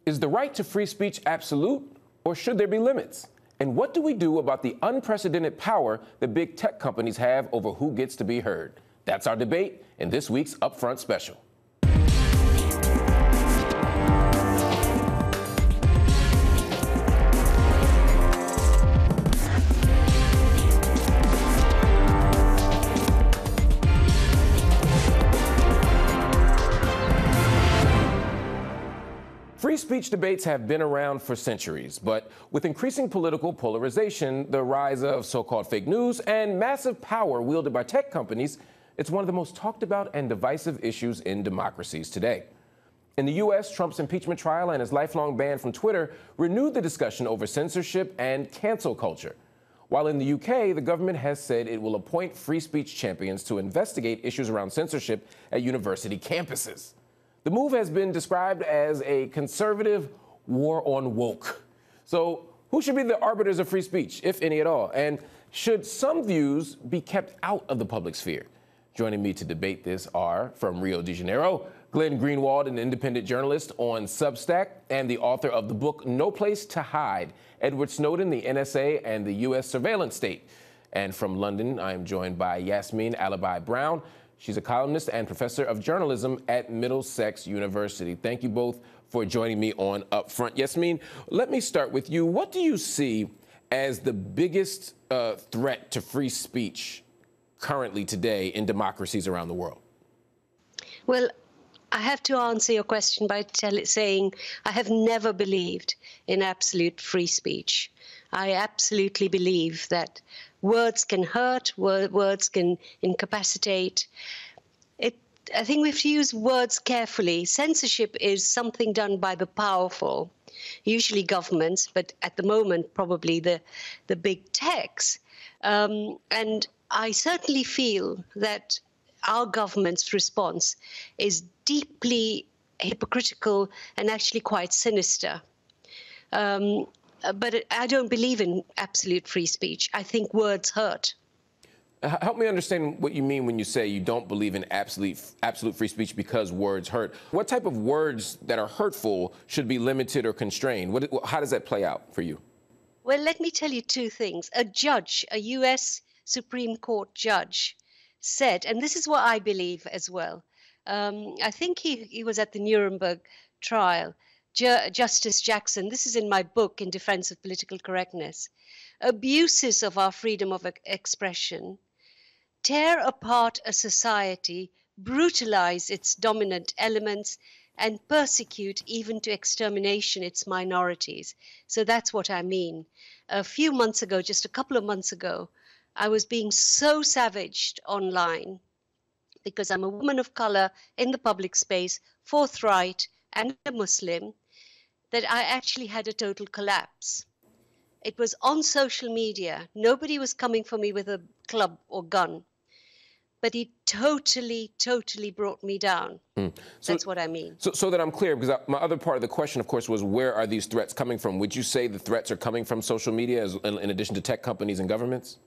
Is the right to free speech absolute, or should there be limits? And what do we do about the unprecedented power that big tech companies have over who gets to be heard? That's our debate in this week's UpFront special. Free speech debates have been around for centuries, but with increasing political polarization, the rise of so-called fake news, and massive power wielded by tech companies, it's one of the most talked about and divisive issues in democracies today. In the U.S., Trump's impeachment trial and his lifelong ban from Twitter renewed the discussion over censorship and cancel culture. While in the U.K., the government has said it will appoint free speech champions to investigate issues around censorship at university campuses. The move has been described as a conservative war on woke. So who should be the arbiters of free speech, if any at all? And should some views be kept out of the public sphere? Joining me to debate this are, from Rio de Janeiro, Glenn Greenwald, an independent journalist on Substack and the author of the book No Place to Hide, Edward Snowden, the NSA, and the U.S. Surveillance State. And from London, I'm joined by Yasmin Alibhai-Brown. She's a columnist and professor of journalism at Middlesex University. Thank you both for joining me on UpFront. Yasmin, let me start with you. What do you see as the biggest threat to free speech currently today in democracies around the world? Well, I have to answer your question by saying I have never believed in absolute free speech. I absolutely believe that words can hurt, words can incapacitate. I think we have to use words carefully. Censorship is something done by the powerful, usually governments, but at the moment probably the big techs. And I certainly feel that our government's response is deeply hypocritical and actually quite sinister. But I don't believe in absolute free speech. I think words hurt. Help me understand what you mean when you say you don't believe in absolute free speech because words hurt. What type of words that are hurtful should be limited or constrained? How does that play out for you? Well, let me tell you two things. A judge, a U.S. Supreme Court judge, said, and this is what I believe as well, I think he was at the Nuremberg trial, Justice Jackson, this is in my book, In Defense of Political Correctness, abuses of our freedom of expression tear apart a society, brutalize its dominant elements, and persecute even to extermination its minorities. So that's what I mean. A few months ago, just a couple of months ago, I was being so savaged online because I'm a woman of color in the public space, forthright, and a Muslim, that I actually had a total collapse. It was on social media. Nobody was coming for me with a club or gun. But he totally brought me down. That's what I mean. So that I'm clear, because my other part of the question, of course, was where are these threats coming from? Would you say the threats are coming from social media in addition to tech companies and governments?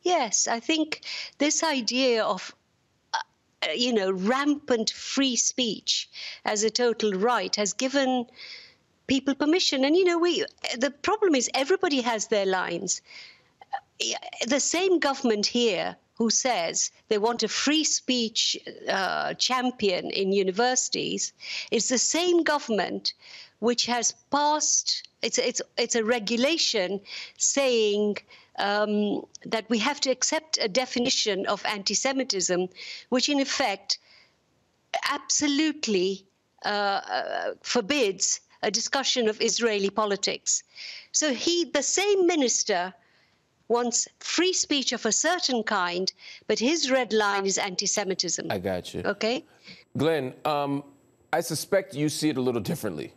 Yes, I think this idea of rampant free speech as a total right has given people permission. And, the problem is everybody has their lines. The same government here who says they want a free speech champion in universities is the same government which has passed, it's a regulation saying that we have to accept a definition of anti-Semitism, which in effect absolutely forbids a discussion of Israeli politics. So the same minister wants free speech of a certain kind, but his red line is anti-Semitism. I got you. Okay? Glenn, I suspect you see it a little differently.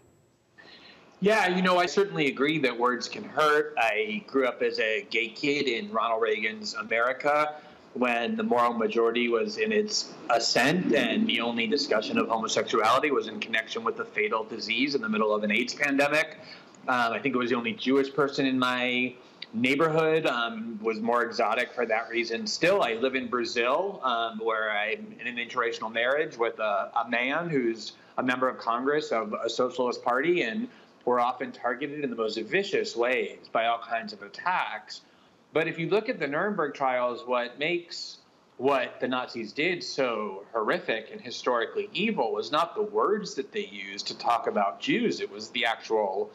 Yeah, I certainly agree that words can hurt. I grew up as a gay kid in Ronald Reagan's America when the moral majority was in its ascent and the only discussion of homosexuality was in connection with a fatal disease in the middle of an AIDS pandemic. I think it was the only Jewish person in my neighborhood, was more exotic for that reason. Still, I live in Brazil, where I'm in an interracial marriage with a man who's a member of Congress of a socialist party and were often targeted in the most vicious ways by all kinds of attacks. But if you look at the Nuremberg trials, what makes what the Nazis did so horrific and historically evil was not the words that they used to talk about Jews. It was the actual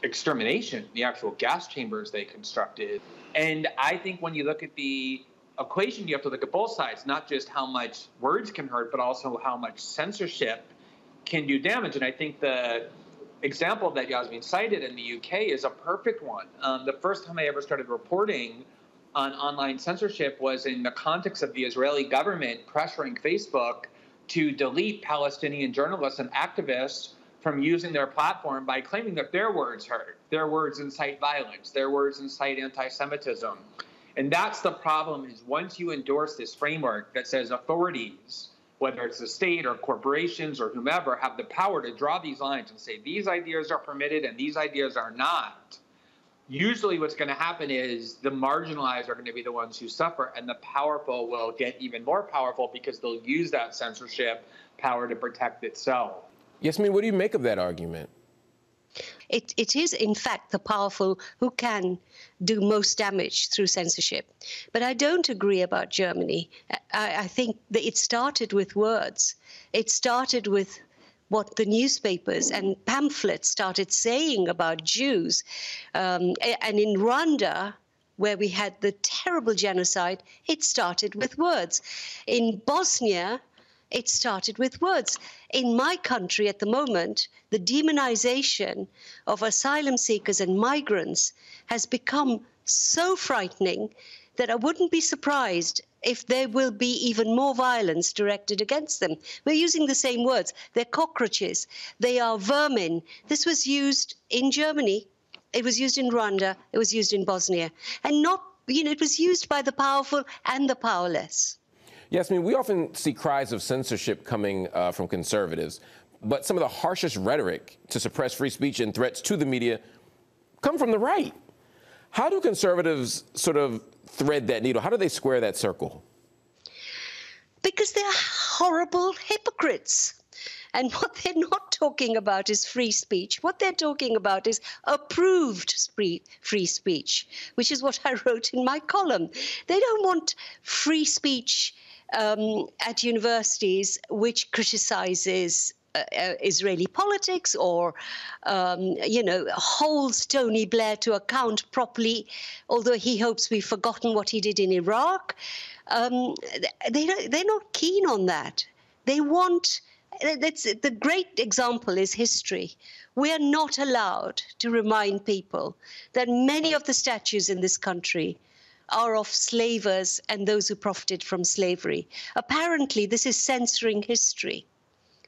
extermination, the actual gas chambers they constructed. And I think when you look at the equation, you have to look at both sides, not just how much words can hurt, but also how much censorship can do damage. And I think the example that Yasmin cited in the UK is a perfect one. The first time I ever started reporting on online censorship was in the context of the Israeli government pressuring Facebook to delete Palestinian journalists and activists from using their platform by claiming that their words hurt, their words incite violence, their words incite anti-Semitism. And that's the problem, is once you endorse this framework that says authorities, whether it's the state or corporations or whomever, have the power to draw these lines and say these ideas are permitted and these ideas are not, usually what's going to happen is the marginalized are going to be the ones who suffer, and the powerful will get even more powerful because they'll use that censorship power to protect itself. Yasmin, what do you make of that argument? It is, in fact, the powerful who can do most damage through censorship. But I don't agree about Germany. I think that it started with words. It started with what the newspapers and pamphlets started saying about Jews. And in Rwanda, where we had the terrible genocide, it started with words. In Bosnia, it started with words. In my country at the moment, the demonization of asylum seekers and migrants has become so frightening that I wouldn't be surprised if there will be even more violence directed against them. We're using the same words. They're cockroaches. They are vermin. This was used in Germany. It was used in Rwanda. It was used in Bosnia. And not, it was used by the powerful and the powerless. Yasmin, we often see cries of censorship coming from conservatives, but some of the harshest rhetoric to suppress free speech and threats to the media come from the right. How do conservatives sort of thread that needle? How do they square that circle? Because they're horrible hypocrites. And what they're not talking about is free speech. What they're talking about is approved free speech, which is what I wrote in my column. They don't want free speech at universities which criticizes Israeli politics or, holds Tony Blair to account properly, although he hopes we've forgotten what he did in Iraq. They're not keen on that. They want, the great example is history. We are not allowed to remind people that many of the statues in this country are of slavers and those who profited from slavery. Apparently, this is censoring history.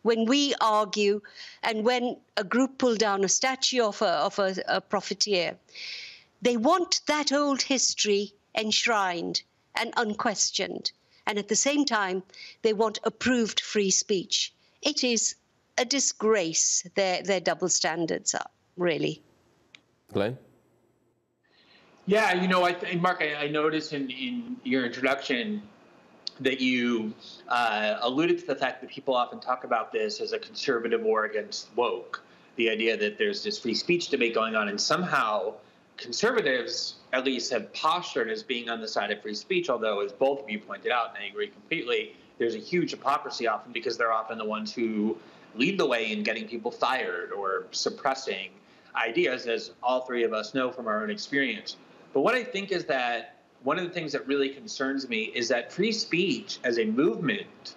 When we argue and when a group pull down a statue of a profiteer, they want that old history enshrined and unquestioned. And at the same time, they want approved free speech. It is a disgrace, their double standards are, really. Glenn? Yeah, Mark, I noticed in your introduction that you alluded to the fact that people often talk about this as a conservative war against woke, the idea that there's this free speech debate going on, and somehow conservatives at least have postured as being on the side of free speech, although, as both of you pointed out, and I agree completely, there's a huge hypocrisy often because they're often the ones who lead the way in getting people fired or suppressing ideas, as all three of us know from our own experience. But what I think is that one of the things that really concerns me is that free speech as a movement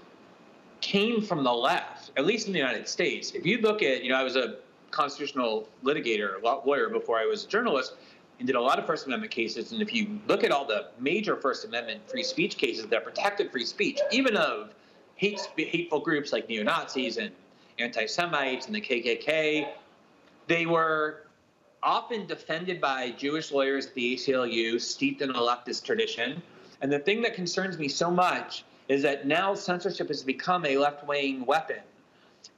came from the left, at least in the United States. If you look at, I was a constitutional litigator, lawyer before I was a journalist, and did a lot of First Amendment cases. And if you look at all the major First Amendment free speech cases that protected free speech, even of hateful groups like neo-Nazis and anti-Semites and the KKK, they were often defended by Jewish lawyers at the ACLU, steeped in a leftist tradition. And the thing that concerns me so much is that now censorship has become a left-wing weapon.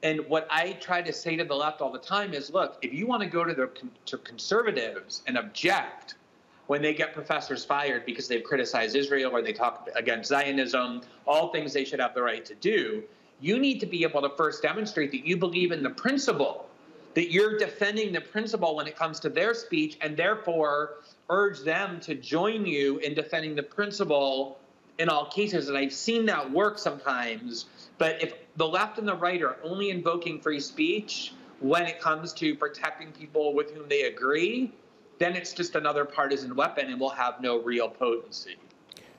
And what I try to say to the left all the time is, look, if you want to go to conservatives and object when they get professors fired because they've criticized Israel or they talk against Zionism, all things they should have the right to do, you need to be able to first demonstrate that you believe in the principle, that you're defending the principle when it comes to their speech, and therefore urge them to join you in defending the principle in all cases. And I've seen that work sometimes. But if the left and the right are only invoking free speech when it comes to protecting people with whom they agree, then it's just another partisan weapon and will have no real potency.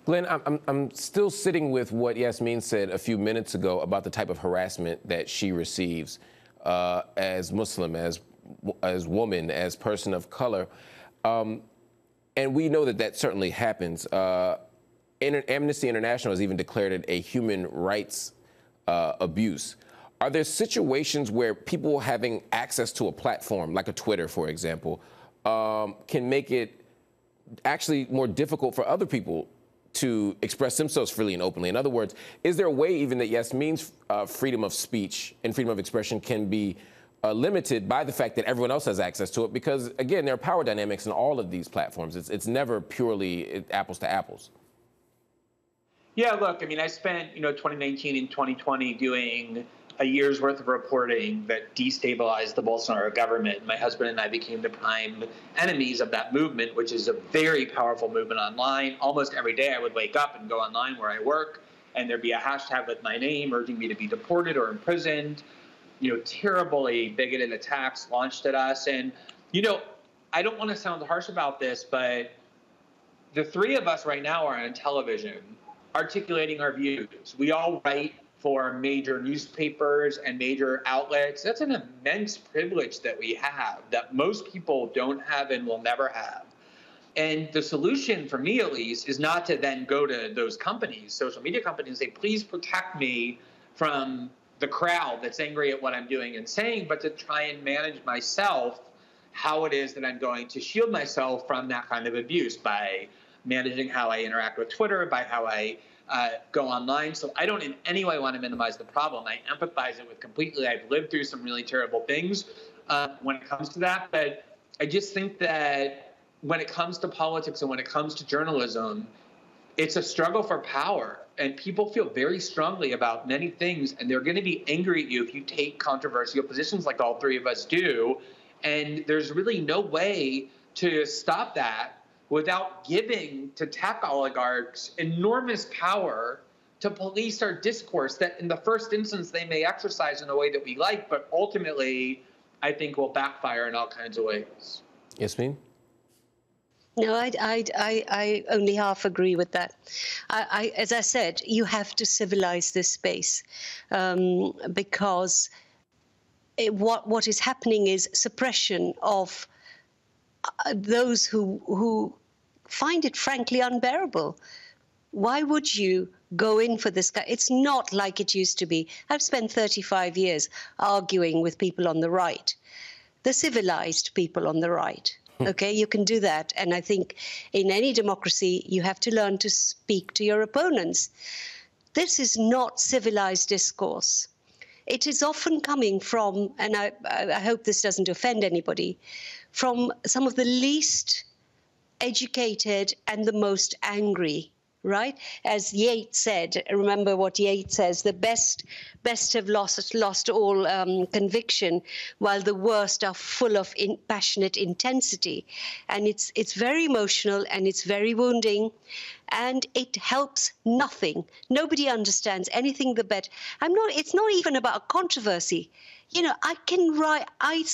Glenn, I'm still sitting with what Yasmin said a few minutes ago about the type of harassment that she receives as Muslim, as woman, as person of color. And we know that that certainly happens. Amnesty International has even declared it a human rights abuse. Are there situations where people having access to a platform, like a Twitter, for example, can make it actually more difficult for other people to express themselves freely and openly? In other words, is there a way even that Yasmin's freedom of speech and freedom of expression can be limited by the fact that everyone else has access to it? Because, again, there are power dynamics in all of these platforms. It's never purely apples to apples. Yeah, look, I mean, I spent, 2019 and 2020 doing a year's worth of reporting that destabilized the Bolsonaro government. My husband and I became the prime enemies of that movement, which is a very powerful movement online. Almost every day I would wake up and go online where I work, and there'd be a hashtag with my name urging me to be deported or imprisoned. Terribly bigoted attacks launched at us. And, I don't want to sound harsh about this, but the three of us right now are on television articulating our views. We all write for major newspapers and major outlets. That's an immense privilege that we have that most people don't have and will never have. And the solution, for me at least, is not to then go to those companies, social media companies, and say, please protect me from the crowd that's angry at what I'm doing and saying, but to try and manage myself, how it is that I'm going to shield myself from that kind of abuse by managing how I interact with Twitter, by how I go online. So I don't in any way want to minimize the problem. I empathize it with completely. I've lived through some really terrible things when it comes to that. But I just think that when it comes to politics and when it comes to journalism, it's a struggle for power. And people feel very strongly about many things, and they're going to be angry at you if you take controversial positions like all three of us do. And there's really no way to stop that without giving to tech oligarchs enormous power to police our discourse that in the first instance they may exercise in a way that we like, but ultimately I think will backfire in all kinds of ways. Yasmin? No, I only half agree with that. As I said, you have to civilize this space because what is happening is suppression of those who find it frankly unbearable. Why would you go in for this guy? It's not like it used to be. I've spent 35 years arguing with people on the right, the civilized people on the right. Okay, you can do that. And I think in any democracy, you have to learn to speak to your opponents. This is not civilized discourse. It is often coming from, and I hope this doesn't offend anybody, from some of the least educated and the most angry, right? As Yeats said, remember what Yeats says, the best have lost all conviction, while the worst are full of passionate intensity. And it's very emotional and it's very wounding, and it helps nothing. Nobody understands anything the better. It's not even about a controversy. I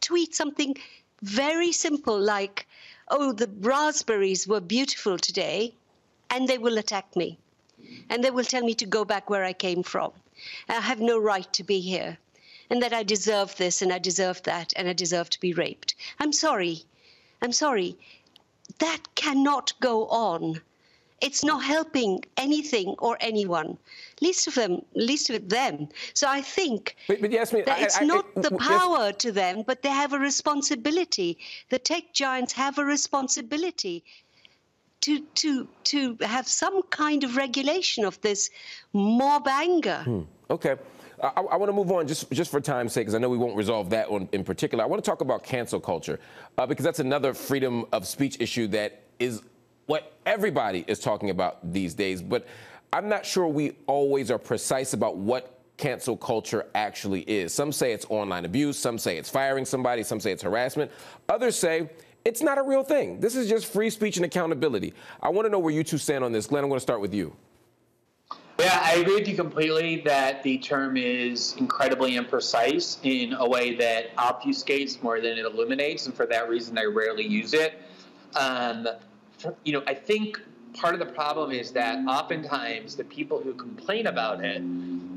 tweet something very simple like, oh, the raspberries were beautiful today, and they will attack me. And they will tell me to go back where I came from. I have no right to be here. And that I deserve this, and I deserve that, and I deserve to be raped. I'm sorry. I'm sorry. That cannot go on. It's not helping anything or anyone, least of them. So I think but Yasmin, that it's not the power to them, but they have a responsibility. The tech giants have a responsibility to have some kind of regulation of this mob anger. Okay. I want to move on just for time's sake, because I know we won't resolve that one in particular. I want to talk about cancel culture, because that's another freedom of speech issue that is what everybody is talking about these days. But I'm not sure we always are precise about what cancel culture actually is. Some say it's online abuse, some say it's firing somebody, some say it's harassment. Others say it's not a real thing. This is just free speech and accountability. I want to know where you two stand on this. Glenn, I'm going to start with you. Yeah, I agree with you completely that the term is incredibly imprecise in a way that obfuscates more than it illuminates, and for that reason, I rarely use it. I think part of the problem is that oftentimes the people who complain about it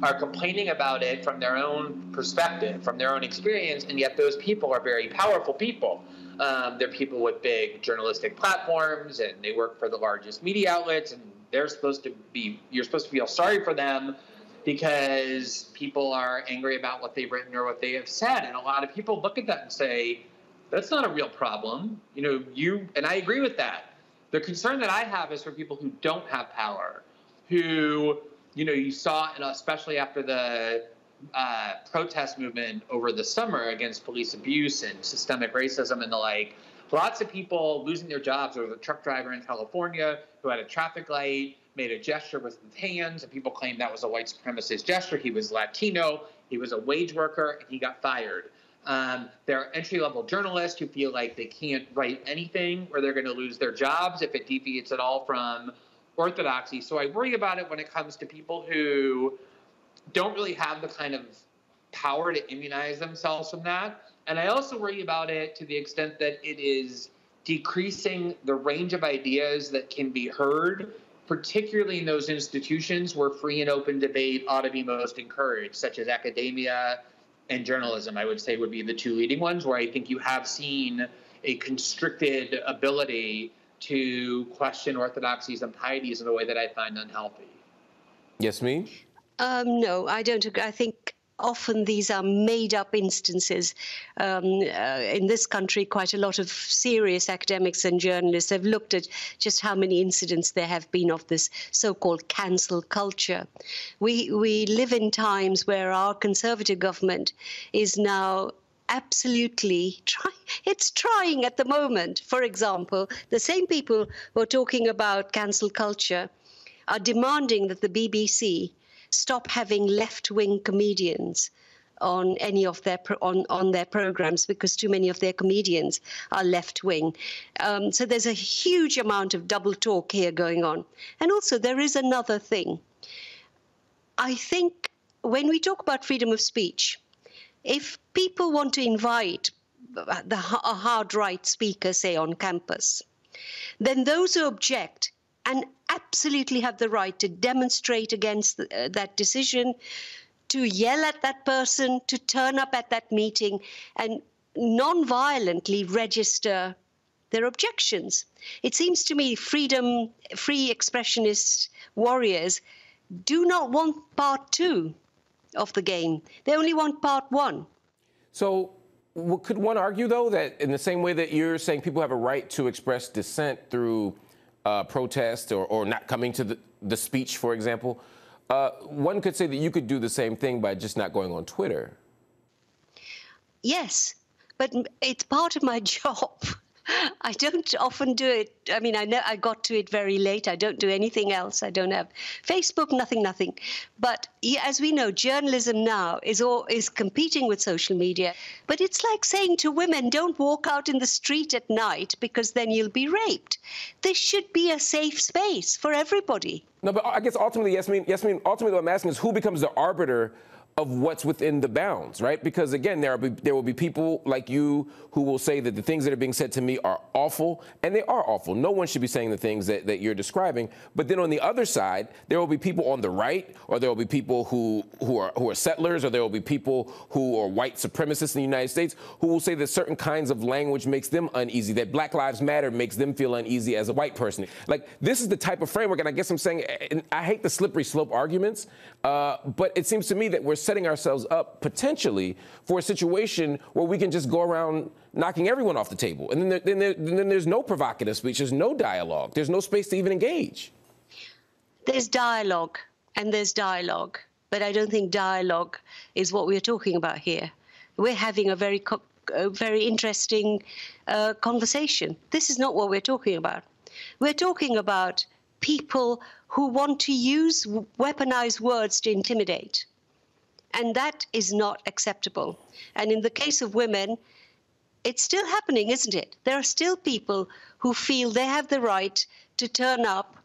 are complaining about it from their own perspective, from their own experience, and yet those people are very powerful people. They're people with big journalistic platforms, and they work for the largest media outlets, and you're supposed to feel sorry for them because people are angry about what they've written or what they have said. And a lot of people look at that and say, that's not a real problem. And I agree with that. The concern that I have is for people who don't have power, who, you saw, and especially after the protest movement over the summer against police abuse and systemic racism and the like, lots of people losing their jobs. There was a truck driver in California who had a traffic light, made a gesture with his hands, and people claimed that was a white supremacist gesture. He was Latino, he was a wage worker, and he got fired. There are entry-level journalists who feel like they can't write anything or they're going to lose their jobs if it deviates at all from orthodoxy. So I worry about it when it comes to people who don't really have the kind of power to immunize themselves from that. And I also worry about it to the extent that it is decreasing the range of ideas that can be heard, particularly in those institutions where free and open debate ought to be most encouraged, such as academia and journalism, I would say, would be the two leading ones, where I think you have seen a constricted ability to question orthodoxies and pieties in a way that I find unhealthy. Yasmin? No, I don't agree. I think often these are made-up instances. In this country, quite a lot of serious academics and journalists have looked at just how many incidents there have been of this so-called cancel culture. We live in times where our conservative government is now absolutely trying at the moment. For example, the same people who are talking about cancel culture are demanding that the BBC stop having left-wing comedians on any of their on their programs because too many of their comedians are left-wing. So there's a huge amount of double talk here going on. And also there is another thing. I think when we talk about freedom of speech, if people want to invite a hard right speaker, say, on campus, then those who object and absolutely have the right to demonstrate against that decision, to yell at that person, to turn up at that meeting and non-violently register their objections. It seems to me free expressionist warriors do not want part two of the game. They only want part one. So could one argue, though, that in the same way that you're saying people have a right to express dissent through protest or not coming to the speech, for example, one could say that you could do the same thing by just not going on Twitter? Yes, but it's part of my job. I don't often do it. I mean, I got to it very late. I don't do anything else. I don't have Facebook, nothing. But as we know, journalism now is competing with social media. But it's like saying to women, don't walk out in the street at night because then you'll be raped. This should be a safe space for everybody. No, but I guess ultimately, Yasmin, ultimately what I'm asking is who becomes the arbiter of what's within the bounds, right? Because again, there will be people like you who will say that the things that are being said to me are awful, and they are awful. No one should be saying the things that you're describing. But then on the other side, there will be people on the right, or there will be people who are settlers, or there will be people who are white supremacists in the United States who will say that certain kinds of language makes them uneasy, that Black Lives Matter makes them feel uneasy as a white person. Like, this is the type of framework, and I guess I'm saying, and I hate the slippery slope arguments, but it seems to me that we're setting ourselves up potentially for a situation where we can just go around knocking everyone off the table. And then there's no provocative speech, there's no dialogue, there's no space to even engage. There's dialogue, and there's dialogue, but I don't think dialogue is what we're talking about here. We're having a very interesting conversation. This is not what we're talking about. We're talking about people who want to use weaponized words to intimidate. And that is not acceptable. And in the case of women, it's still happening, isn't it? There are still people who feel they have the right to turn up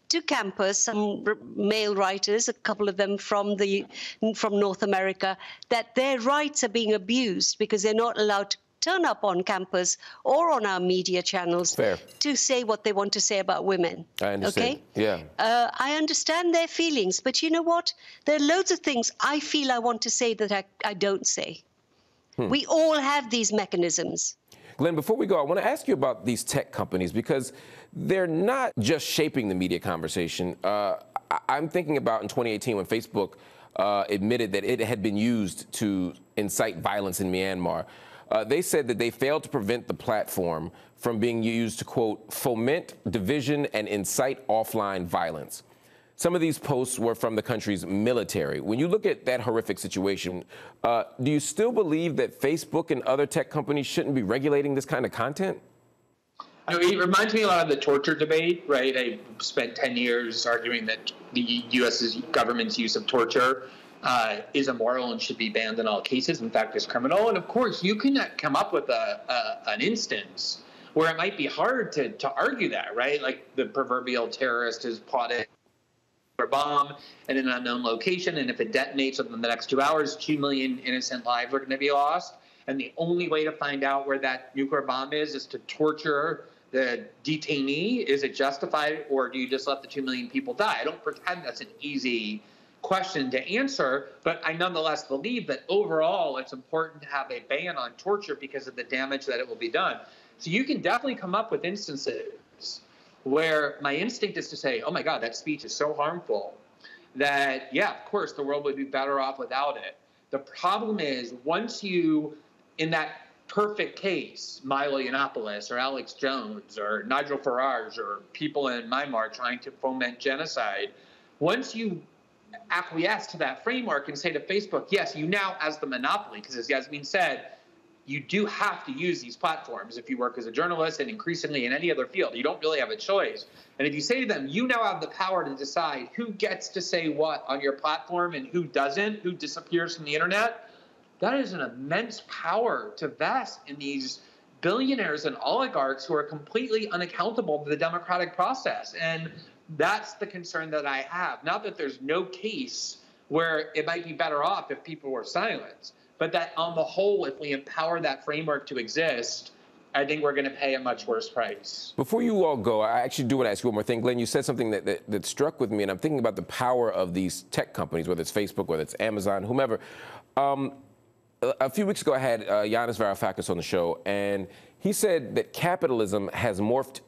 to campus, some male writers, a couple of them from North America, that their rights are being abused because they're not allowed to turn up on campus or on our media channels to say what they want to say about women. I understand. Okay? Yeah. I understand their feelings, but you know what? There are loads of things I feel I want to say that I don't say. We all have these mechanisms. Glenn, before we go, I want to ask you about these tech companies because they're not just shaping the media conversation. I'm thinking about in 2018 when Facebook admitted that it had been used to incite violence in Myanmar. They said that they failed to prevent the platform from being used to, quote, foment division and incite offline violence. Some of these posts were from the country's military. When you look at that horrific situation, do you still believe that Facebook and other tech companies shouldn't be regulating this kind of content? It reminds me a lot of the torture debate, right? I spent 10 years arguing that the U.S. government's use of torture is immoral and should be banned in all cases. In fact, it's criminal. And of course, you can come up with an instance where it might be hard to argue that, right? Like the proverbial terrorist has plotted a bomb in an unknown location, and if it detonates within the next 2 hours, 2 million innocent lives are going to be lost. And the only way to find out where that nuclear bomb is to torture the detainee. Is it justified, or do you just let the 2 million people die? I don't pretend that's an easy question to answer, but I nonetheless believe that overall it's important to have a ban on torture because of the damage that it will be done. So you can definitely come up with instances where my instinct is to say, oh my God, that speech is so harmful that, yeah, of course, the world would be better off without it. The problem is once you, in that perfect case, Milo Yiannopoulos or Alex Jones or Nigel Farage or people in Myanmar trying to foment genocide, once you acquiesce to that framework and say to Facebook, yes, you now as the monopoly, because as Yasmin said, you do have to use these platforms if you work as a journalist and increasingly in any other field. You don't really have a choice. And if you say to them, you now have the power to decide who gets to say what on your platform and who doesn't, who disappears from the internet, that is an immense power to vest in these billionaires and oligarchs who are completely unaccountable to the democratic process. And that's the concern that I have. Not that there's no case where it might be better off if people were silenced, but that on the whole, if we empower that framework to exist, I think we're going to pay a much worse price. Before you all go, I actually do want to ask you one more thing. Glenn, you said something that struck with me, and I'm thinking about the power of these tech companies, whether it's Facebook, whether it's Amazon, whomever. A few weeks ago, I had Yanis Varoufakis on the show, and he said that capitalism has morphed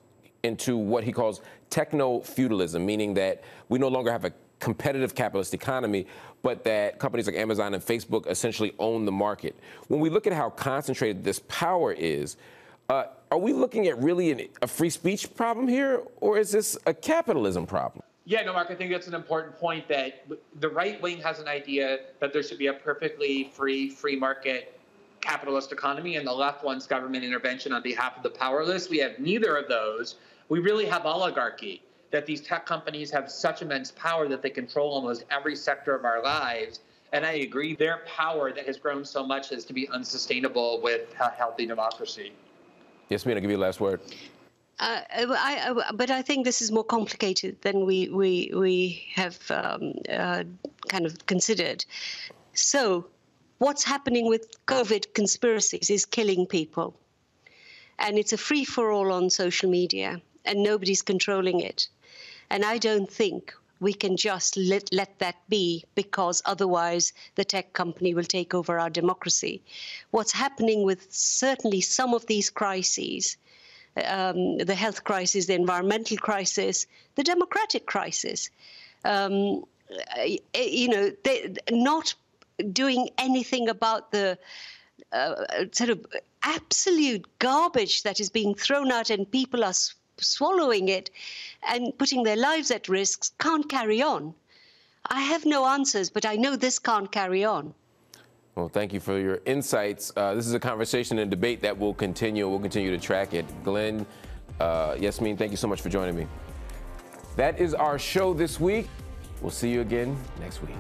into what he calls techno-feudalism, meaning that we no longer have a competitive capitalist economy, but that companies like Amazon and Facebook essentially own the market. When we look at how concentrated this power is, are we looking at really a free speech problem here, or is this a capitalism problem? Yeah, no, Mark, I think that's an important point, that the right wing has an idea that there should be a perfectly free market capitalist economy, and the left wants government intervention on behalf of the powerless. We have neither of those. We really have oligarchy, that these tech companies have such immense power that they control almost every sector of our lives. And I agree, their power that has grown so much is to be unsustainable with a healthy democracy. Yasmin, I'll give you the last word. But I think this is more complicated than we have kind of considered. So what's happening with COVID conspiracies is killing people. And it's a free-for-all on social media, and nobody's controlling it. And I don't think we can just let that be, because otherwise the tech company will take over our democracy. What's happening with certainly some of these crises, the health crisis, the environmental crisis, the democratic crisis, they're not doing anything about the sort of absolute garbage that is being thrown out, and people are swallowing it and putting their lives at risk, can't carry on. I have no answers, but I know this can't carry on. Well, thank you for your insights. This is a conversation and debate that will continue. We'll continue to track it. Glenn, Yasmin, thank you so much for joining me. That is our show this week. We'll see you again next week.